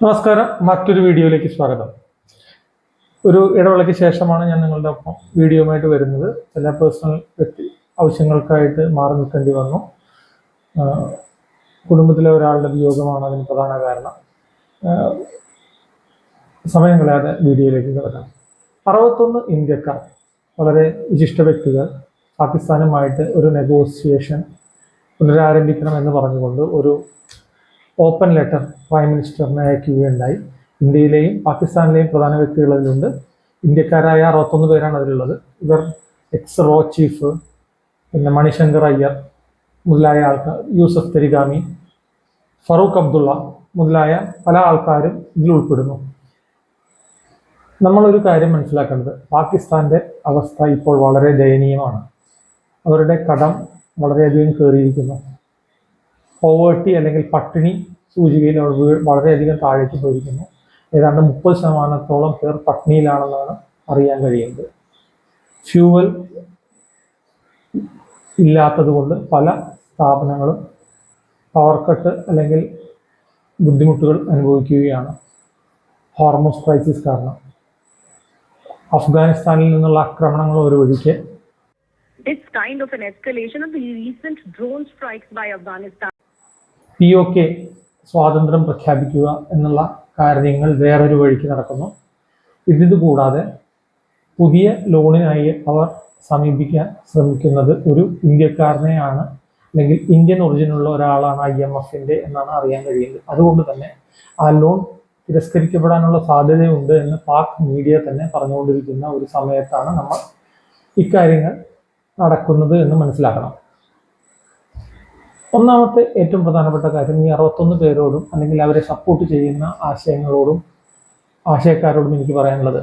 നമസ്കാരം, മറ്റൊരു വീഡിയോയിലേക്ക് സ്വാഗതം. ഒരു ഇടവേളയ്ക്ക് ശേഷമാണ് ഞാൻ നിങ്ങളുടെ ഒപ്പം വീഡിയോയുമായിട്ട് വരുന്നത്. ചില പേഴ്സണൽ ആവശ്യങ്ങൾക്കായിട്ട് മാറി നിൽക്കേണ്ടി വന്നു. കുടുംബത്തിലെ ഒരാളുടെ വിയോഗമാണ് അതിന് പ്രധാന കാരണം. സമയം കളയാതെ വീഡിയോയിലേക്ക് കിടക്കാം. 61 ഇന്ത്യക്കാർ, വളരെ വിശിഷ്ട വ്യക്തികൾ, പാകിസ്ഥാനുമായിട്ട് ഒരു നെഗോസിയേഷൻ പുനരാരംഭിക്കണം എന്ന് പറഞ്ഞുകൊണ്ട് ഒരു ഓപ്പൺ ലെറ്റർ പ്രൈം മിനിസ്റ്ററിനെ അയക്കുകയുണ്ടായി. ഇന്ത്യയിലെയും പാകിസ്ഥാനിലെയും പ്രധാന വ്യക്തികൾ അതിലുണ്ട്. ഇന്ത്യക്കാരായ 61 പേരാണ് അതിലുള്ളത്. ഇവർ എക്സ് റോ ചീഫ്, പിന്നെ മണിശങ്കർ അയ്യർ മുതലായ ആൾക്കാർ, യൂസഫ് തെരിഗാമി, ഫറൂഖ് അബ്ദുള്ള മുതലായ പല ആൾക്കാരും ഇതിൽ ഉൾപ്പെടുന്നു. നമ്മളൊരു കാര്യം മനസ്സിലാക്കേണ്ടത്, പാകിസ്ഥാന്റെ അവസ്ഥ ഇപ്പോൾ വളരെ ദയനീയമാണ്. അവരുടെ കടം വളരെയധികം കയറിയിരിക്കുന്നു. പോവേർട്ടി അല്ലെങ്കിൽ പട്ടിണി സൂചികയിൽ വളരെയധികം താഴേക്ക് പോയിരിക്കുന്നു. ഏതാണ്ട് 30% പേർ പട്ടിണിയിലാണെന്നാണ് അറിയാൻ കഴിയുന്നത്. ഫ്യൂവൽ ഇല്ലാത്തത് കൊണ്ട് പല സ്ഥാപനങ്ങളും പവർ കട്ട് അല്ലെങ്കിൽ ബുദ്ധിമുട്ടുകൾ അനുഭവിക്കുകയാണ്. ഹോർമോസ് ക്രൈസിസ് കാരണം അഫ്ഗാനിസ്ഥാനിൽ നിന്നുള്ള ആക്രമണങ്ങൾ ഒരു വഴിക്ക് This kind of an escalation of the recent drone strikes by Afghanistan. POK സ്വാതന്ത്ര്യം പ്രഖ്യാപിക്കുക എന്നുള്ള കാര്യങ്ങൾ വേറൊരു വഴിക്ക് നടക്കുന്നു. ഇതുകൂടാതെ പുതിയ ലോണിനായി അവർ സമീപിക്കാൻ ശ്രമിക്കുന്നത് ഒരു ഇന്ത്യക്കാരനെയാണ്, അല്ലെങ്കിൽ ഇന്ത്യൻ ഒറിജിനുള്ള ഒരാളാണ്, IMFന്റെ എന്നാണ് അറിയാൻ കഴിയുന്നത്. അതുകൊണ്ട് തന്നെ ആ ലോൺ തിരസ്കരിക്കപ്പെടാനുള്ള സാധ്യതയുണ്ട് എന്ന് പാക് മീഡിയ തന്നെ പറഞ്ഞുകൊണ്ടിരിക്കുന്ന ഒരു സമയത്താണ് നമ്മൾ ഇക്കാര്യങ്ങൾ നടക്കുന്നത് എന്ന് മനസ്സിലാക്കണം. ഒന്നാമത്തെ ഏറ്റവും പ്രധാനപ്പെട്ട കാര്യം, ഈ 61 പേരോടും അല്ലെങ്കിൽ അവരെ സപ്പോർട്ട് ചെയ്യുന്ന ആശയക്കാരോടും എനിക്ക് പറയാനുള്ളത്,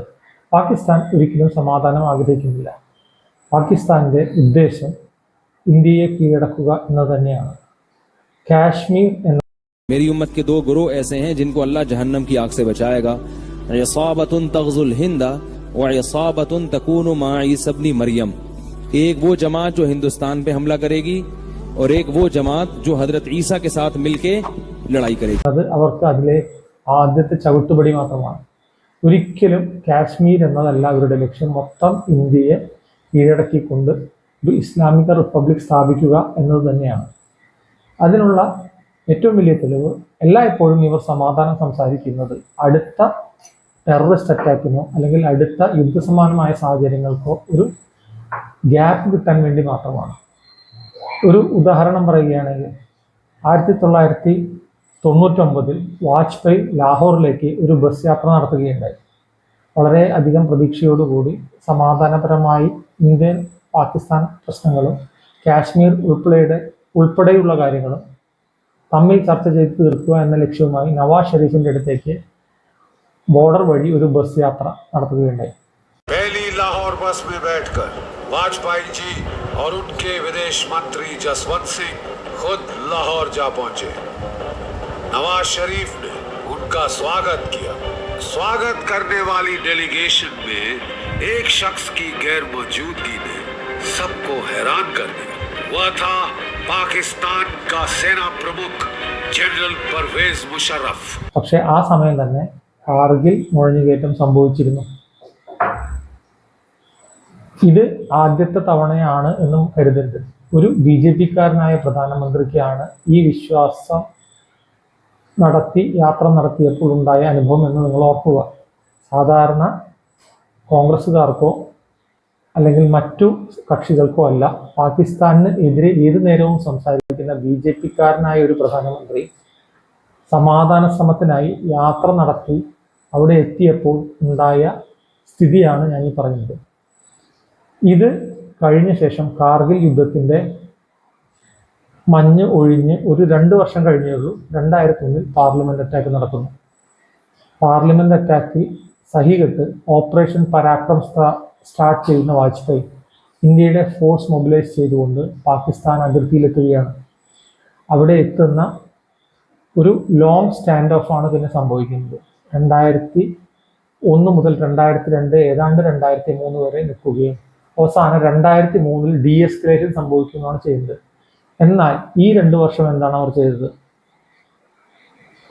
പാകിസ്ഥാൻ ഒരിക്കലും സമാധാനം ആഗ്രഹിക്കുന്നില്ല. പാകിസ്ഥാന്റെ ഉദ്ദേശം ഇന്ത്യയെ കീഴടക്കുക എന്നത് തന്നെയാണ്. കാശ്മീർ എന്ന मेरी उम्मत के 2 गुरोह ऐसे हैं जिनको अल्लाह जहन्नम की आग से बचाएगा। इसाबतुन तग़ज़ुल हिंदा व इसाबतुन तकूनु मा ईसा इब्न मरियम। एक वो जमात जो हिंदुस्तान पे हमला करेगी और एक वो जमात जो हजरत ईसा के साथ मिलके लड़ाई करेगी. അത് അവർക്ക് അതിലെ ആദ്യത്തെ ചവിട്ടുപടി മാത്രമാണ്. ഒരിക്കലും കാശ്മീർ എന്നതല്ല അവരുടെ ലക്ഷ്യം. മൊത്തം ഇന്ത്യയെ കീഴടക്കിക്കൊണ്ട് ഒരു ഇസ്ലാമിക റിപ്പബ്ലിക് സ്ഥാപിക്കുക എന്നത് തന്നെയാണ്. അതിനുള്ള ഏറ്റവും വലിയ തെളിവ്, എല്ലായ്പ്പോഴും ഇവർ സമാധാനം സംസാരിക്കുന്നത് അടുത്ത ടെററിസ്റ്റ് അറ്റാക്കിനോ അല്ലെങ്കിൽ അടുത്ത യുദ്ധസമാനമായ സാഹചര്യങ്ങൾക്കോ ഒരു ഗ്യാപ്പ് കിട്ടാൻ വേണ്ടി മാത്രമാണ്. ഒരു ഉദാഹരണം പറയുകയാണെങ്കിൽ 1999 വാജ്പേയി ലാഹോറിലേക്ക് ഒരു ബസ് യാത്ര നടത്തുകയുണ്ടായി. വളരെ അധികം പ്രതീക്ഷയോടുകൂടി സമാധാനപരമായി ഇന്ത്യൻ പാകിസ്ഥാൻ പ്രശ്നങ്ങളും കാശ്മീർ ഉൾപ്പെടെയുള്ള കാര്യങ്ങളും തമ്മിൽ ചർച്ച ചെയ്ത് തീർക്കുക എന്ന ലക്ഷ്യവുമായി നവാസ് ഷെരീഫിന്റെ അടുത്തേക്ക് ബോർഡർ വഴി ഒരു ബസ് യാത്ര നടത്തുകയുണ്ടായി. पहली लाहौर बस में बैठकर वाजपेयी जी और उनके विदेश मंत्री जसवंत सिंह खुद लाहौर जा पहुंचे। नवाज शरीफ ने उनका स्वागत किया। स्वागत करने वाली डेलीगेशन में एक शख्स की गैर मौजूदगी ने सबको हैरान कर दिया। वह था पाकिस्तान का सेना प्रमुख जनरल परवेज मुशर्रफ. പക്ഷേ ആ സമയം തന്നെ കാർഗിൽ നുഴഞ്ഞുകയറ്റം സംഭവിച്ചിരുന്നു. ഇത് ആദ്യത്തെ തവണയാണ് എന്നും കരുതരുത്. ഒരു BJP-കാരനായ പ്രധാനമന്ത്രിക്കാണ് ഈ വിശ്വാസം യാത്ര നടത്തിയപ്പോൾ ഉണ്ടായ അനുഭവം എന്ന് നിങ്ങൾ ഓർക്കുക. സാധാരണ കോൺഗ്രസ്സുകാർക്കോ അല്ലെങ്കിൽ മറ്റു കക്ഷികൾക്കോ അല്ല, പാകിസ്ഥാനിന് എതിരെ ഏതു നേരവും സംസാരിക്കുന്ന BJP-കാരനായ ഒരു പ്രധാനമന്ത്രി സമാധാന ശ്രമത്തിനായി യാത്ര നടത്തി അവിടെ എത്തിയപ്പോൾ ഉണ്ടായ സ്ഥിതിയാണ് ഞാൻ ഈ പറയുന്നത്. ഇത് കഴിഞ്ഞ ശേഷം കാർഗിൽ യുദ്ധത്തിന്റെ മഞ്ഞ് ഒഴിഞ്ഞ് ഒരു 2 വർഷം കഴിഞ്ഞേ ഉള്ളൂ. 2001 പാർലമെന്റ് അറ്റാക്ക് നടക്കുന്നു. പാർലമെന്റ് അറ്റാക്കിൽ സഹികെട്ട് ഓപ്പറേഷൻ പരാക്രം സ്റ്റാർട്ട് ചെയ്യുന്ന വാജ്പേയി ഇന്ത്യയുടെ ഫോഴ്സ് മൊബിലൈസ് ചെയ്തുകൊണ്ട് പാകിസ്ഥാൻ അതിർത്തിയിലെത്തുകയാണ്. അവിടെ എത്തുന്ന ഒരു ലോങ് സ്റ്റാൻഡ് ഓഫ് ആണ് പിന്നെ സംഭവിക്കുന്നത്. 2001 മുതൽ 2002 ഏതാണ്ട് 2003 വരെ നിൽക്കുകയും അവസാനം 2003 ഡീഎസ്കലേഷൻ സംഭവിക്കുകയാണ് ചെയ്യുന്നത്. എന്നാൽ ഈ 2 വർഷം എന്താണ് അവർ ചെയ്തത്?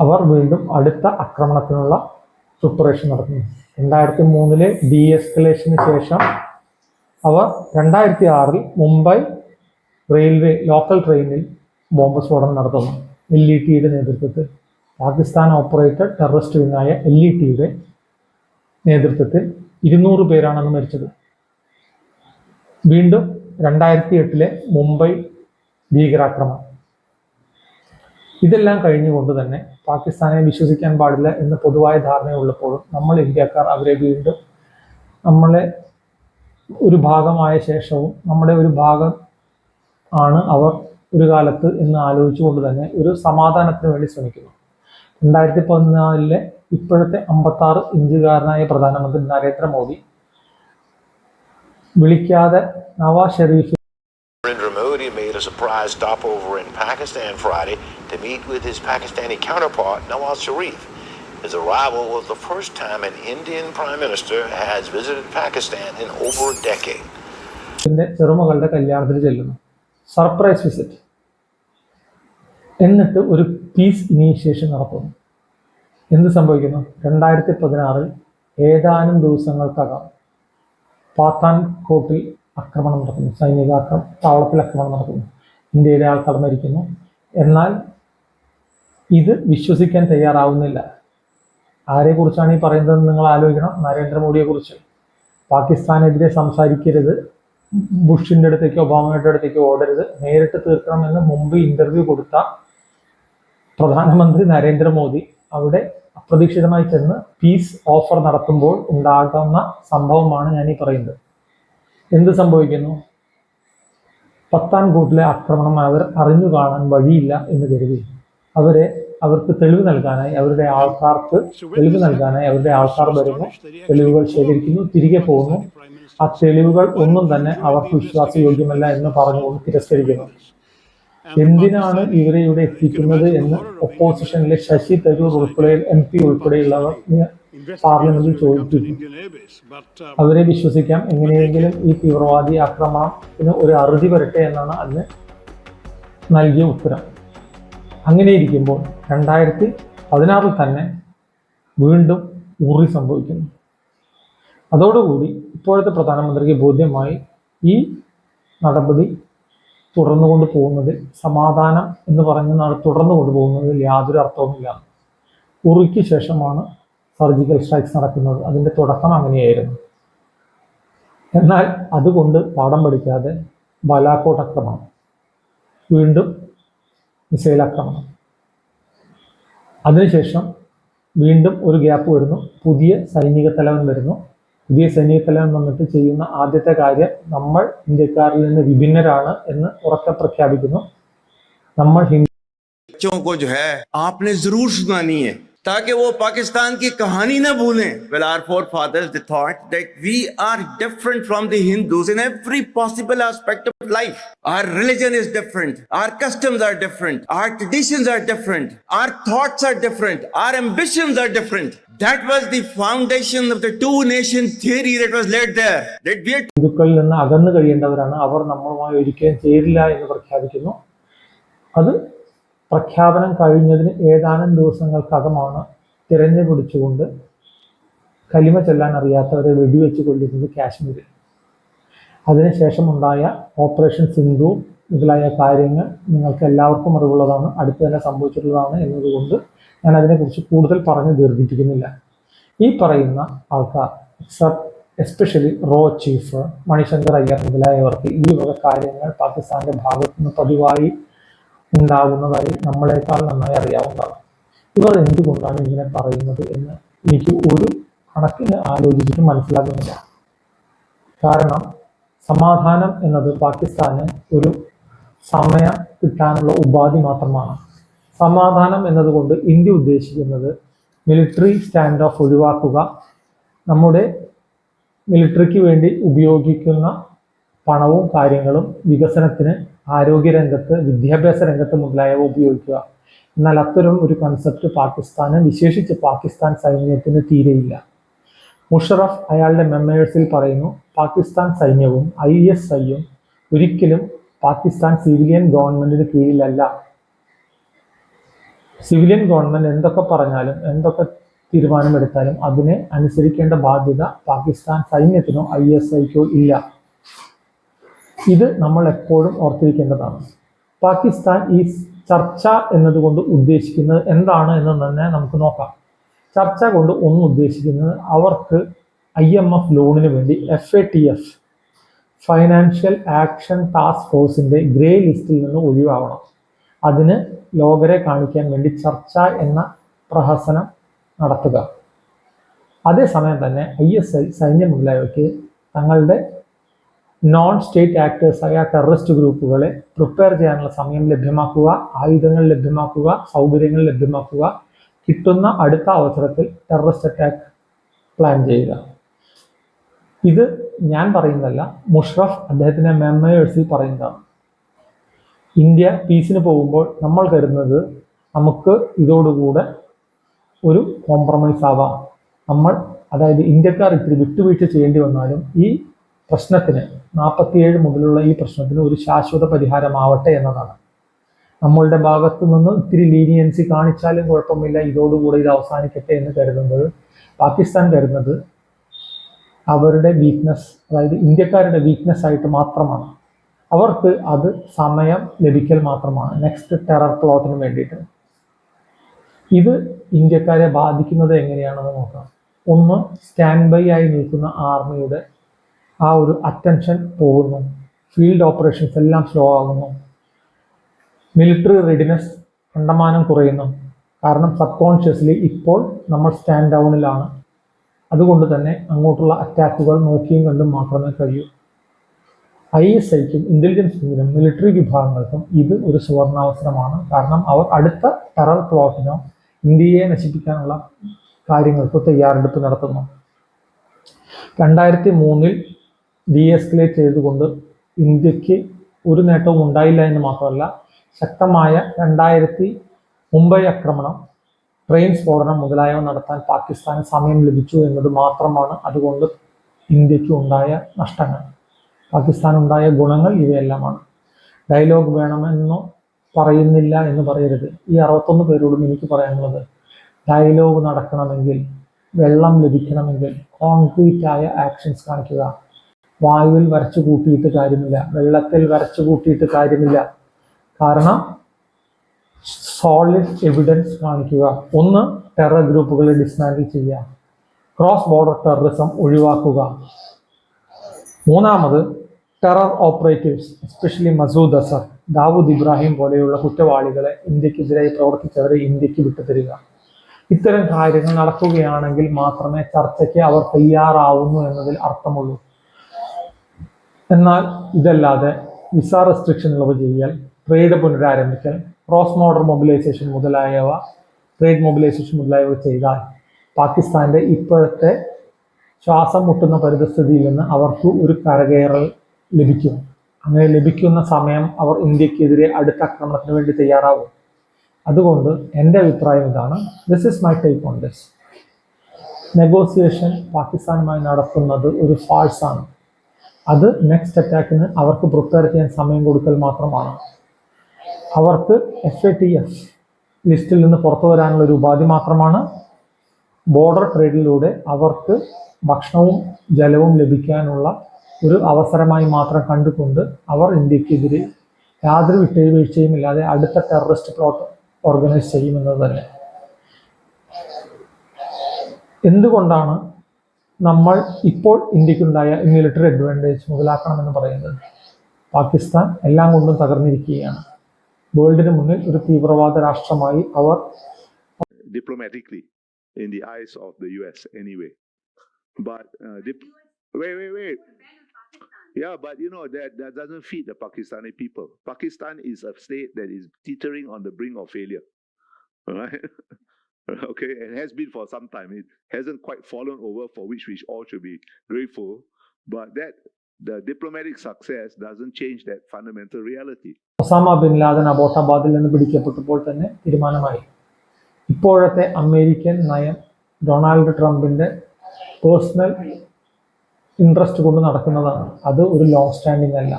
അവർ വീണ്ടും അടുത്ത ആക്രമണത്തിനുള്ള പ്രിപ്പറേഷൻ നടത്തുന്നു. 2003 ഡീഎസ്കലേഷന് ശേഷം അവർ 2006 മുംബൈ റെയിൽവേ ലോക്കൽ ട്രെയിനിൽ ബോംബ് സ്ഫോടനം നടത്തുന്നു. LETയുടെ നേതൃത്വത്തിൽ, പാകിസ്ഥാൻ ഓപ്പറേറ്റഡ് ടെററിസ്റ്റ് വിങ്ങായ LETയുടെ നേതൃത്വത്തിൽ 200 പേരാണെന്ന് മരിച്ചത്. വീണ്ടും 2008 മുംബൈ ഭീകരാക്രമണം. ഇതെല്ലാം കഴിഞ്ഞുകൊണ്ട് തന്നെ പാകിസ്ഥാനെ വിശ്വസിക്കാൻ പാടില്ല എന്ന് പൊതുവായ ധാരണയുള്ളപ്പോഴും നമ്മൾ ഇന്ത്യക്കാർ അവരെ വീണ്ടും നമ്മളെ ഒരു ഭാഗമായ ശേഷവും നമ്മുടെ ഒരു ഭാഗം ആണ് അവർ ഒരു കാലത്ത് എന്ന് ആലോചിച്ചുകൊണ്ട് തന്നെ ഒരു സമാധാനത്തിന് വേണ്ടി ശ്രമിക്കുന്നു. 2014 ഇപ്പോഴത്തെ 56 ഇഞ്ചുകാരനായ പ്രധാനമന്ത്രി നരേന്ദ്രമോദി വിളിക്കാതെ Nawaz Sharif Narendra Modi made a surprise stopover in Pakistan Friday to meet with his Pakistani counterpart Nawaz Sharif. His arrival was the first time an Indian Prime Minister has visited Pakistan in over a decade. ചെറുമകളുടെ കല്യാണത്തിന് ചെല്ലുന്നു, surprise visit. എന്നിട്ട് ഒരു piece initiation നടത്തുന്നു. എന്ത് സംഭവിക്കുന്നു? 2016 ഏതാനും ദിവസങ്ങൾക്കകം പാത്താൻകോട്ടിൽ ആക്രമണം നടക്കുന്നു, സൈനിക താവളത്തിൽ ആക്രമണം നടക്കുന്നു, ഇന്ത്യയിലെ ആൾക്കാർ മരിക്കുന്നു. എന്നാൽ ഇത് വിശ്വസിക്കാൻ തയ്യാറാവുന്നില്ല. ആരെക്കുറിച്ചാണ് ഈ പറയുന്നത് നിങ്ങൾ ആലോചിക്കണം. നരേന്ദ്രമോദിയെ കുറിച്ച്. പാകിസ്ഥാനെതിരെ സംസാരിക്കരുത്, ബുഷിന്റെ അടുത്തേക്കോ ഒബാമയുടെ അടുത്തേക്കോ ഓടരുത്, നേരിട്ട് തീർക്കണമെന്ന് മുമ്പ് ഇന്റർവ്യൂ കൊടുത്ത പ്രധാനമന്ത്രി നരേന്ദ്രമോദി അവിടെ അപ്രതീക്ഷിതമായി ചെന്ന് പീസ് ഓഫർ നടത്തുമ്പോൾ ഉണ്ടാകുന്ന സംഭവമാണ് ഞാൻ ഈ പറയുന്നത്. എന്ത് സംഭവിക്കുന്നു? പത്താൻകോട്ടിലെ ആക്രമണം അവർ അറിഞ്ഞു കാണാൻ വഴിയില്ല എന്ന് കരുതി അവർക്ക് തെളിവ് നൽകാനായി അവരുടെ ആൾക്കാർ വരുന്നു, തെളിവുകൾ ശേഖരിക്കുന്നു, തിരികെ പോകുന്നു. ആ തെളിവുകൾ ഒന്നും തന്നെ അവർക്ക് വിശ്വാസയോഗ്യമല്ല എന്ന് പറഞ്ഞുകൊണ്ട് തിരസ്കരിക്കുന്നു. എന്തിനാണ് ഇവരെ ഇവിടെ എത്തിക്കുന്നത് എന്ന് ഒപ്പോസിഷനിലെ ശശി തരൂർ ഉൾപ്പെടെ MP ഉൾപ്പെടെയുള്ളവർ പാർലമെന്റിൽ ചോദിച്ചിരുന്നു. അവരെ വിശ്വസിക്കാം, എങ്ങനെയെങ്കിലും ഈ തീവ്രവാദി ആക്രമണത്തിന് ഒരു അറുതി വരട്ടെ എന്നാണ് അന്ന് നൽകിയ ഉത്തരം. അങ്ങനെ ഇരിക്കുമ്പോൾ 2016 തന്നെ വീണ്ടും ഉറി സംഭവിക്കുന്നു. അതോടുകൂടി ഇപ്പോഴത്തെ പ്രധാനമന്ത്രിക്ക് ബോധ്യമായി ഈ നടപടി തുടർന്നുകൊണ്ട് പോകുന്നതിൽ, സമാധാനം എന്ന് പറഞ്ഞ തുടർന്നു കൊണ്ടുപോകുന്നതിൽ യാതൊരു അർത്ഥവുമില്ല. ഉറിക്ക് ശേഷമാണ് സർജിക്കൽ സ്ട്രൈക്സ് നടക്കുന്നത്. അതിൻ്റെ തുടക്കം അങ്ങനെയായിരുന്നു. എന്നാൽ അതുകൊണ്ട് പാഠം പഠിക്കാതെ ബാലാക്കോട്ട് ആക്രമണം, വീണ്ടും മിസൈൽ ആക്രമണം, അതിനുശേഷം വീണ്ടും ഒരു ഗ്യാപ്പ് വരുന്നു, പുതിയ സൈനിക തലവൻ വരുന്നു. പുതിയ സൈനിക തലവൻ വന്നിട്ട് ചെയ്യുന്ന ആദ്യത്തെ കാര്യം നമ്മൾ ഇന്ത്യക്കാരിൽ നിന്ന് വിഭിന്നരാണ് എന്ന് ഉറക്കെ പ്രഖ്യാപിക്കുന്നു. നമ്മൾ बच्चों को जो है आपने जरूर सुनानी है ताकि वो पाकिस्तान की कहानी ना भूलें. Well, our forefathers they thought that we are different from the Hindus in every possible aspect of life. Our religion is different, our customs are different, our traditions are different, our thoughts are different, our ambitions are different. That was the foundation of the two nation theory that was laid there. That we are ഹിന്ദുക്കളിൽ നിന്ന് അകന്നു കഴിയേണ്ടവരാണ്, അവർ നമ്മളുമായി ഒരിക്കലും ചേരില്ല എന്ന് പ്രഖ്യാപിക്കുന്നു. അത് പ്രഖ്യാപനം കഴിഞ്ഞതിന് ഏതാനും ദിവസങ്ങൾക്കകമാണ് തിരഞ്ഞുപിടിച്ചുകൊണ്ട് കലിമ ചൊല്ലാൻ അറിയാത്തവരെ വെടിവെച്ച് കൊല്ലുന്നത് കാശ്മീരിൽ. അതിനുശേഷം ഉണ്ടായ ഓപ്പറേഷൻ സിന്ധു മുതലായ കാര്യങ്ങൾ നിങ്ങൾക്ക് എല്ലാവർക്കും അറിവുള്ളതാണ്, അടുത്ത് തന്നെ സംഭവിച്ചിട്ടുള്ളതാണ് എന്നതുകൊണ്ട് ഞാൻ അതിനെക്കുറിച്ച് കൂടുതൽ പറഞ്ഞ് ദീർഘിപ്പിക്കുന്നില്ല. ഈ പറയുന്ന ആൾക്കാർ എസ്പെഷ്യലി റോ ചീഫ് മണിശങ്കർ അയ്യർ മുതലായവർക്ക് ഈ വക കാര്യങ്ങൾ പാകിസ്ഥാന്റെ ഭാഗത്തു നിന്ന് പതിവായി ഉണ്ടാകുന്നതായി നമ്മളെക്കാൾ നന്നായി അറിയാവുന്നതാണ്. ഇവർ എന്തുകൊണ്ടാണ് ഇങ്ങനെ പറയുന്നത് എന്ന് എനിക്ക് ഒരു കണക്കിന് ആലോചിച്ചിട്ട് മനസ്സിലാകുന്നില്ല. കാരണം സമാധാനം എന്നത് പാകിസ്ഥാന് ഒരു സമയം കിട്ടാനുള്ള ഉപാധി മാത്രമാണ്. സമാധാനം എന്നതുകൊണ്ട് ഇന്ത്യ ഉദ്ദേശിക്കുന്നത് മിലിറ്ററി സ്റ്റാൻഡ് ഓഫ് ഒഴിവാക്കുക, നമ്മുടെ മിലിറ്ററിക്ക് വേണ്ടി ഉപയോഗിക്കുന്ന പണവും കാര്യങ്ങളും വികസനത്തിന്, ആരോഗ്യരംഗത്ത്, വിദ്യാഭ്യാസ രംഗത്ത് മുതലായവ ഉപയോഗിക്കുക. എന്നാൽ അത്തരം ഒരു കൺസെപ്റ്റ് പാകിസ്ഥാന്, വിശേഷിച്ച് പാകിസ്ഥാൻ സൈന്യത്തിന് തീരെയില്ല. മുഷറഫ് അയാളുടെ മെമ്മേഴ്സിൽ പറയുന്നു, പാകിസ്ഥാൻ സൈന്യവും ISIയും ഒരിക്കലും പാകിസ്ഥാൻ സിവിലിയൻ ഗവൺമെന്റിന് കീഴിലല്ല. സിവിലിയൻ ഗവൺമെന്റ് എന്തൊക്കെ പറഞ്ഞാലും എന്തൊക്കെ തീരുമാനമെടുത്താലും അതിനെ അനുസരിക്കേണ്ട ബാധ്യത പാകിസ്ഥാൻ സൈന്യത്തിനോ ISIക്കോ ഇല്ല. ഇത് നമ്മൾ എപ്പോഴും ഓർത്തിരിക്കേണ്ടതാണ്. പാകിസ്ഥാൻ ഈ ചർച്ച എന്നതുകൊണ്ട് ഉദ്ദേശിക്കുന്നത് എന്താണ് എന്ന് തന്നെ നമുക്ക് നോക്കാം. ചർച്ച കൊണ്ട് ഒന്ന് ഉദ്ദേശിക്കുന്നത് അവർക്ക് IMF ലോണിന് വേണ്ടി FATF ഫൈനാൻഷ്യൽ ആക്ഷൻ ടാസ്ക് ഫോഴ്സിന്റെ ഗ്രേ ലിസ്റ്റിൽ നിന്ന് ഒഴിവാവണം. അതിന് ലോകരെ കാണിക്കാൻ വേണ്ടി ചർച്ച എന്ന പ്രഹസനം നടത്തുക. അതേസമയം തന്നെ ISI സൈന്യം മുതലായവയ്ക്ക് തങ്ങളുടെ നോൺ സ്റ്റേറ്റ് ആക്ടേഴ്സായ ടെററിസ്റ്റ് ഗ്രൂപ്പുകളെ പ്രിപ്പയർ ചെയ്യാനുള്ള സമയം ലഭ്യമാക്കുക, ആയുധങ്ങൾ ലഭ്യമാക്കുക, സൗകര്യങ്ങൾ ലഭ്യമാക്കുക, കിട്ടുന്ന അടുത്ത അവസരത്തിൽ ടെററിസ്റ്റ് അറ്റാക്ക് പ്ലാൻ ചെയ്യുക. ഇത് ഞാൻ പറയുന്നതല്ല, മുഷറഫ് അദ്ദേഹത്തിൻ്റെ മെമ്മേഴ്സിൽ പറയുന്നതാണ്. ഇന്ത്യ പീസിന് പോകുമ്പോൾ നമ്മൾ കരുതുന്നത് നമുക്ക് ഇതോടുകൂടെ ഒരു കോംപ്രമൈസ് ആവാം, നമ്മൾ അതായത് ഇന്ത്യക്കാർ ഇത്തിരി വിട്ടുവീഴ്ച ചെയ്യേണ്ടി വന്നാലും ഈ പ്രശ്നത്തിന് 47 മുതലുള്ള ഈ പ്രശ്നത്തിന് ഒരു ശാശ്വത പരിഹാരമാവട്ടെ എന്നതാണ്. നമ്മളുടെ ഭാഗത്തു നിന്ന് ഇത്തിരി ലീനിയൻസി കാണിച്ചാലും കുഴപ്പമില്ല, ഇതോടുകൂടെ ഇത് അവസാനിക്കട്ടെ എന്ന് കരുതുന്നത് പാകിസ്ഥാൻ കരുതുന്നത് അവരുടെ വീക്ക്നെസ്, അതായത് ഇന്ത്യക്കാരുടെ വീക്ക്നെസ് ആയിട്ട് മാത്രമാണ്. അവർക്ക് അത് സമയം ലഭിക്കൽ മാത്രമാണ് നെക്സ്റ്റ് ടെറർ പ്ലോട്ടിന് വേണ്ടിയിട്ട്. ഇത് ഇന്ത്യക്കാരെ ബാധിക്കുന്നത് എങ്ങനെയാണെന്ന് നോക്കാം. ഒന്ന്, സ്റ്റാൻഡ് ബൈ ആയി നിൽക്കുന്ന ആർമിയുടെ ആ ഒരു അറ്റൻഷൻ പോകുന്നു, ഫീൽഡ് ഓപ്പറേഷൻസ് എല്ലാം സ്ലോ ആകുന്നു, മിലിറ്ററി റെഡിനെസ് കണ്ടമാനം കുറയുന്നു. കാരണം സബ് കോൺഷ്യസ്ലി ഇപ്പോൾ നമ്മൾ സ്റ്റാൻഡ് ഡൗണിലാണ്. അതുകൊണ്ട് തന്നെ അങ്ങോട്ടുള്ള അറ്റാക്കുകൾ നോക്കിയും കണ്ടും മാത്രമേ കഴിയൂ. ISIക്കും ഇന്റലിജൻസിനും മിലിറ്ററി വിഭാഗങ്ങൾക്കും ഇത് ഒരു സുവർണാവസരമാണ്. കാരണം അവർ അടുത്ത ടെറർ പ്ലോട്ടിനോ ഇന്ത്യയെ നശിപ്പിക്കാനുള്ള കാര്യങ്ങൾക്ക് തയ്യാറെടുപ്പ് നടത്തുന്നു. 2003 ഡീഎസ്കലേറ്റ് ചെയ്തുകൊണ്ട് ഇന്ത്യക്ക് ഒരു നേട്ടവും ഉണ്ടായില്ല എന്ന് മാത്രമല്ല, ശക്തമായ 2000 മുംബൈ ആക്രമണം, ട്രെയിൻ സ്ഫോടനം മുതലായവ നടത്താൻ പാകിസ്ഥാന് സമയം ലഭിച്ചു എന്നത് മാത്രമാണ് അതുകൊണ്ട് ഇന്ത്യക്ക് ഉണ്ടായ നഷ്ടങ്ങൾ. പാകിസ്ഥാനുണ്ടായ ഗുണങ്ങൾ ഇവയെല്ലാമാണ്. ഡയലോഗ് വേണമെന്നോ പറയുന്നില്ല എന്ന് പറയരുത്. ഈ 61 പേരോടും എനിക്ക് പറയാനുള്ളത്, ഡയലോഗ് നടക്കണമെങ്കിൽ, വെള്ളം ലഭിക്കണമെങ്കിൽ കോൺക്രീറ്റ് ആയ ആക്ഷൻസ് കാണിക്കുക. വായുവിൽ വരച്ചു കൂട്ടിയിട്ട് കാര്യമില്ല, വെള്ളത്തിൽ വരച്ചു കൂട്ടിയിട്ട് കാര്യമില്ല. കാരണം സോളിഡ് എവിഡൻസ് കാണിക്കുക. ഒന്ന്, ടെറർ ഗ്രൂപ്പുകളെ ഡിസ്മാൻഡിൽ ചെയ്യുക, ക്രോസ് ബോർഡർ ടെററിസം ഒഴിവാക്കുക. മൂന്നാമത്, terror operatives especially Masood Azhar, Dawood Ibrahim പോലെയുള്ള കുറ്റവാളികളെ, ഇന്ത്യക്കെതിരായി പ്രവർത്തിച്ചവരെ ഇന്ത്യക്ക് വിട്ടുതരിക. ഇത്തരം കാര്യങ്ങൾ നടക്കുകയാണെങ്കിൽ മാത്രമേ ചർച്ചയ്ക്ക് അവർ തയ്യാറാവുന്നു എന്നതിൽ അർത്ഥമുള്ളൂ. എന്നാൽ ഇതല്ലാതെ വിസ റെസ്ട്രിക്ഷൻ ഇളവ് ചെയ്യൽ, ട്രേഡ് പുനരാരംഭിക്കൽ, ക്രോസ് ബോർഡർ മൊബിലൈസേഷൻ മുതലായവ ചെയ്താൽ പാകിസ്ഥാന്റെ ഇപ്പോഴത്തെ ശ്വാസം മുട്ടുന്ന പരിതസ്ഥിതിയിൽ നിന്ന് അവർക്ക് ഒരു കരകയറൽ ലഭിക്കും. അങ്ങനെ ലഭിക്കുന്ന സമയം അവർ ഇന്ത്യക്കെതിരെ അടുത്ത ആക്രമണത്തിന് വേണ്ടി തയ്യാറാവും. അതുകൊണ്ട് എൻ്റെ അഭിപ്രായം ഇതാണ്. This is my take on this. Negotiation പാകിസ്ഥാനുമായി നടത്തുന്നത് ഒരു ഫാൾസാണ്. അത് നെക്സ്റ്റ് അറ്റാക്കിന് അവർക്ക് പ്രിപ്പയർ ചെയ്യാൻ സമയം കൊടുക്കൽ മാത്രമാണ്. അവർക്ക് FATF ലിസ്റ്റിൽ നിന്ന് പുറത്തു വരാനുള്ള ഒരു ഉപാധി മാത്രമാണ്. ബോർഡർ ട്രേഡിലൂടെ അവർക്ക് ഭക്ഷണവും ജലവും ലഭിക്കാനുള്ള ഒരു അവസരമായി മാത്രം കണ്ടുകൊണ്ട് അവർ ഇന്ത്യക്കെതിരെ യാതൊരു വിട്ടുവീഴ്ചയും ഇല്ലാതെ അടുത്ത ടെററിസ്റ്റ് പ്ലോട്ട് ഓർഗനൈസ് ചെയ്യുമെന്നത് തന്നെ. എന്തുകൊണ്ടാണ് നമ്മൾ ഇപ്പോൾ ഇന്ത്യക്കുണ്ടായ മിലിറ്ററി അഡ്വാൻറ്റേജ് മുതലാക്കണമെന്ന് പറയുന്നത്? പാകിസ്ഥാൻ എല്ലാം കൊണ്ടും തകർന്നിരിക്കുകയാണ്. വേൾഡിന് മുന്നിൽ ഒരു തീവ്രവാദ രാഷ്ട്രമായി അവർ diplomatically in the eyes of the US anyway. But wait. Yeah, but you know that doesn't feed the Pakistani people. Pakistan is a state that is teetering on the brink of failure. All right? Okay, it has been for some time. It hasn't quite fallen over, for which we all should be grateful. But the diplomatic success doesn't change that fundamental reality. Osama bin Laden അബോട്ടാബാദിൽ നിന്ന് പിടിക്കപ്പെട്ടപ്പോൾ തന്നെ തീരുമാനമായി. ഇപ്പോഴത്തെ American നയം Donald ട്രംപിൻ്റെ personal interest കൊണ്ട് നടക്കുന്നതാണ്. അത് ഒരു ലോങ് സ്റ്റാൻഡിംഗ് അല്ല.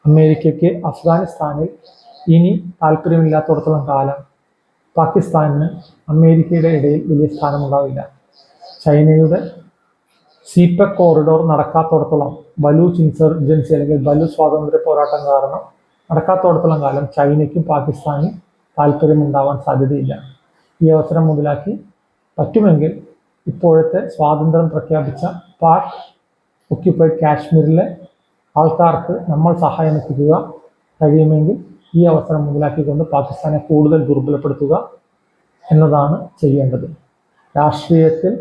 അമേരിക്കയ്ക്ക് അഫ്ഗാനിസ്ഥാനിൽ ഇനി താല്പര്യമില്ലാത്തടത്തോളം കാലം പാകിസ്ഥാനിന് അമേരിക്കയുടെ ഇടയിൽ വലിയ സ്ഥാനമുണ്ടാവില്ല. ചൈനയുടെ സീപെക് കോറിഡോർ നടക്കാത്തോടത്തോളം, ബലൂച്ച് ഇൻസർജൻസി അല്ലെങ്കിൽ ബലൂച്ച് സ്വാതന്ത്ര്യ പോരാട്ടം കാരണം നടക്കാത്തോടത്തോളം കാലം ചൈനയ്ക്കും പാകിസ്ഥാനും താല്പര്യമുണ്ടാവാൻ സാധ്യതയില്ല. ഈ അവസരം മുതലാക്കി പറ്റുമെങ്കിൽ ഇപ്പോഴത്തെ സ്വാതന്ത്ര്യം പ്രഖ്യാപിച്ച പാക് ഒക്യുപ്പൈഡ് കാശ്മീരിലെ ആൾക്കാർക്ക് നമ്മൾ സഹായം എത്തിക്കുക, കഴിയുമെങ്കിൽ ഈ അവസരം മുതലാക്കിക്കൊണ്ട് പാകിസ്ഥാനെ കൂടുതൽ ദുർബലപ്പെടുത്തുക എന്നതാണ് ചെയ്യേണ്ടത്. രാഷ്ട്രീയത്തിൽ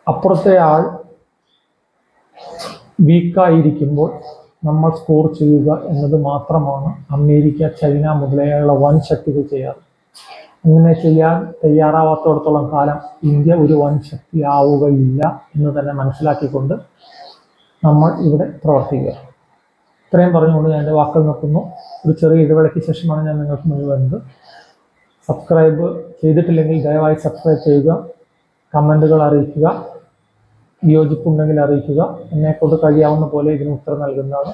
അപ്പുറത്തെ ആൾ വീക്കായിരിക്കുമ്പോൾ നമ്മൾ സ്കോർ ചെയ്യുക എന്നത് മാത്രമാണ് അമേരിക്ക, ചൈന മുതലായുള്ള വൻ ശക്തികൾ ചെയ്യാറ്. അങ്ങനെ ചെയ്യാൻ തയ്യാറാവാത്തോടത്തോളം കാലം ഇന്ത്യ ഒരു വൻ ശക്തി ആവുകയില്ല എന്ന് തന്നെ മനസ്സിലാക്കിക്കൊണ്ട് നമ്മൾ ഇവിടെ പ്രവർത്തിക്കുക. ഇത്രയും പറഞ്ഞുകൊണ്ട് ഞാൻ എൻ്റെ വാക്കുകൾ നിർത്തുന്നു. ഒരു ചെറിയ ഇടവേളയ്ക്ക് ശേഷമാണ് ഞാൻ നിങ്ങൾക്ക് മുന്നിൽ വരുന്നത്. സബ്സ്ക്രൈബ് ചെയ്തിട്ടില്ലെങ്കിൽ ദയവായി സബ്സ്ക്രൈബ് ചെയ്യുക, കമൻറ്റുകൾ അറിയിക്കുക, വിയോജിപ്പുണ്ടെങ്കിൽ അറിയിക്കുക. എന്നെക്കൊണ്ട് കഴിയാവുന്ന പോലെ ഇതിന് ഉത്തരം നൽകുന്നതാണ്.